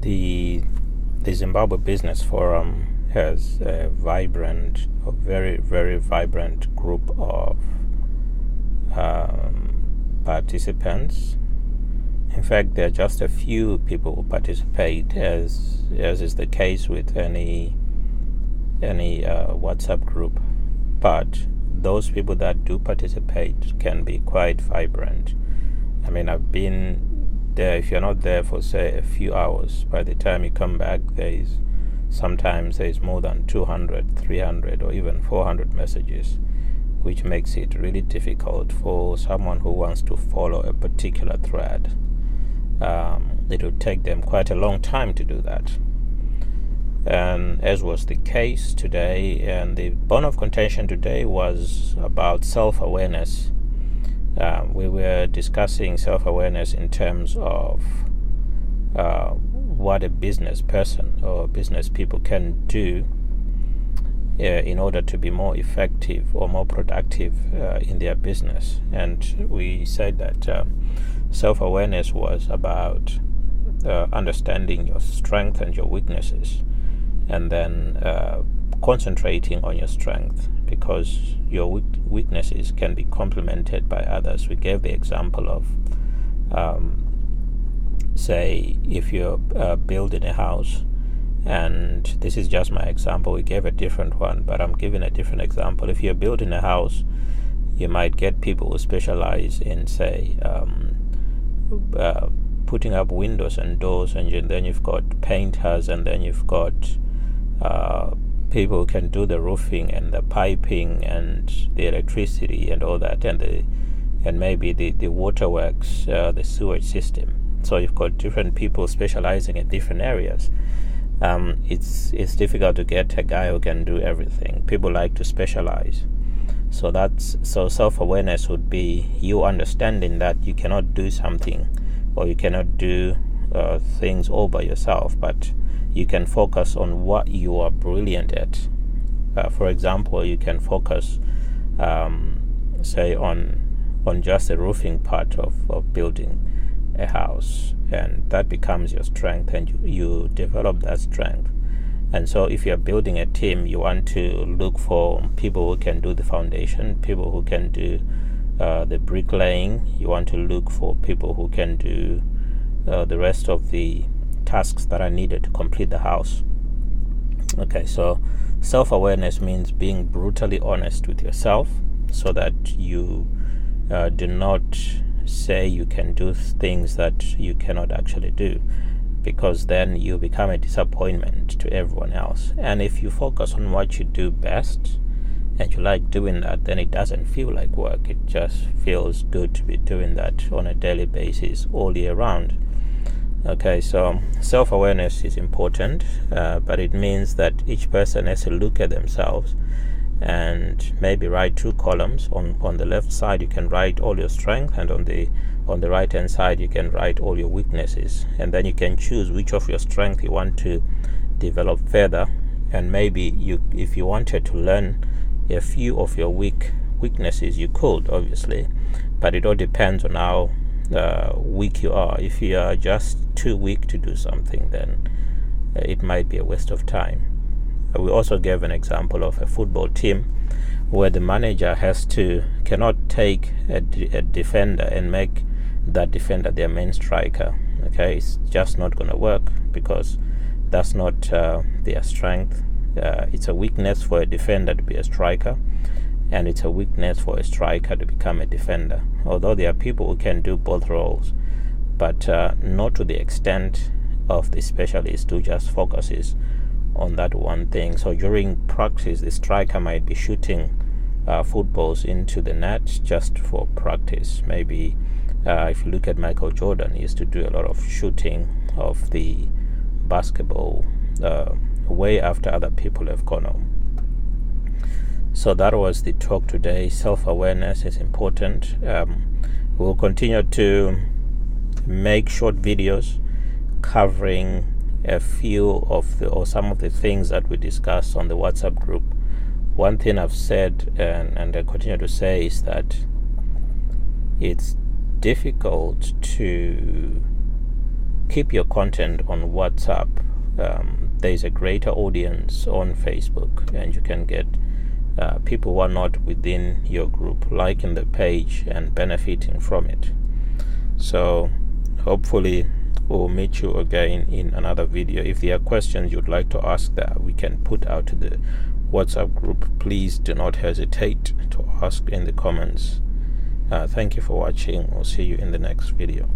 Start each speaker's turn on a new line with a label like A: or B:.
A: The Zimbabwe Business Forum has a very, very vibrant group of participants. In fact, there are just a few people who participate, as is the case with any WhatsApp group. But those people that do participate can be quite vibrant. I mean, I've been there. If you're not there for, say, a few hours, by the time you come back, sometimes there's more than 200, 300, or even 400 messages, which makes it really difficult for someone who wants to follow a particular thread. It will take them quite a long time to do that. And as was the case today, and the bone of contention today was about self-awareness. We were discussing self-awareness in terms of what a business person or business people can do in order to be more effective or more productive in their business. And we said that self-awareness was about understanding your strengths and your weaknesses, and then concentrating on your strength, because your weaknesses can be complemented by others. We gave the example of say, if you're building a house, and this is just my example, we gave a different one, but I'm giving a different example. If you're building a house, you might get people who specialize in, say, putting up windows and doors, and then you've got painters, and then you've got people who can do the roofing and the piping and the electricity and all that, and maybe the waterworks, the sewage system. So you've got different people specializing in different areas. It's difficult to get a guy who can do everything. People like to specialize. So self-awareness would be you understanding that you cannot do something, or you cannot do things all by yourself, but you can focus on what you are brilliant at. For example, you can focus, say, on just the roofing part of building a house, and that becomes your strength, and you develop that strength. And so if you're building a team, you want to look for people who can do the foundation, people who can do the bricklaying. You want to look for people who can do the rest of the tasks that are needed to complete the house. Okay, so self-awareness means being brutally honest with yourself, so that you do not say you can do things that you cannot actually do, because then you become a disappointment to everyone else. And if you focus on what you do best and you like doing that, then it doesn't feel like work. It just feels good to be doing that on a daily basis all year round. Okay, so self-awareness is important, but it means that each person has to look at themselves and maybe write two columns. On the left side you can write all your strength, and on the right hand side you can write all your weaknesses, and then you can choose which of your strength you want to develop further. And maybe if you wanted to learn a few of your weaknesses, you could, obviously, but it all depends on how weak you are. If you are just too weak to do something, then it might be a waste of time. We also gave an example of a football team where the manager cannot take a defender and make that defender their main striker. Okay, it's just not going to work, because that's not their strength. It's a weakness for a defender to be a striker, and it's a weakness for a striker to become a defender. Although there are people who can do both roles, but not to the extent of the specialist who just focuses on that one thing. So during practice, the striker might be shooting footballs into the net just for practice. Maybe if you look at Michael Jordan, he used to do a lot of shooting of the basketball way after other people have gone home. So that was the talk today. Self-awareness is important. We'll continue to make short videos covering a few of some of the things that we discussed on the WhatsApp group. One thing I've said and I continue to say is that it's difficult to keep your content on WhatsApp. There's a greater audience on Facebook, and you can get people who are not within your group liking the page and benefiting from it. So hopefully we'll meet you again in another video. If there are questions you'd like to ask that we can put out to the WhatsApp group, please do not hesitate to ask in the comments. Thank you for watching. We'll see you in the next video.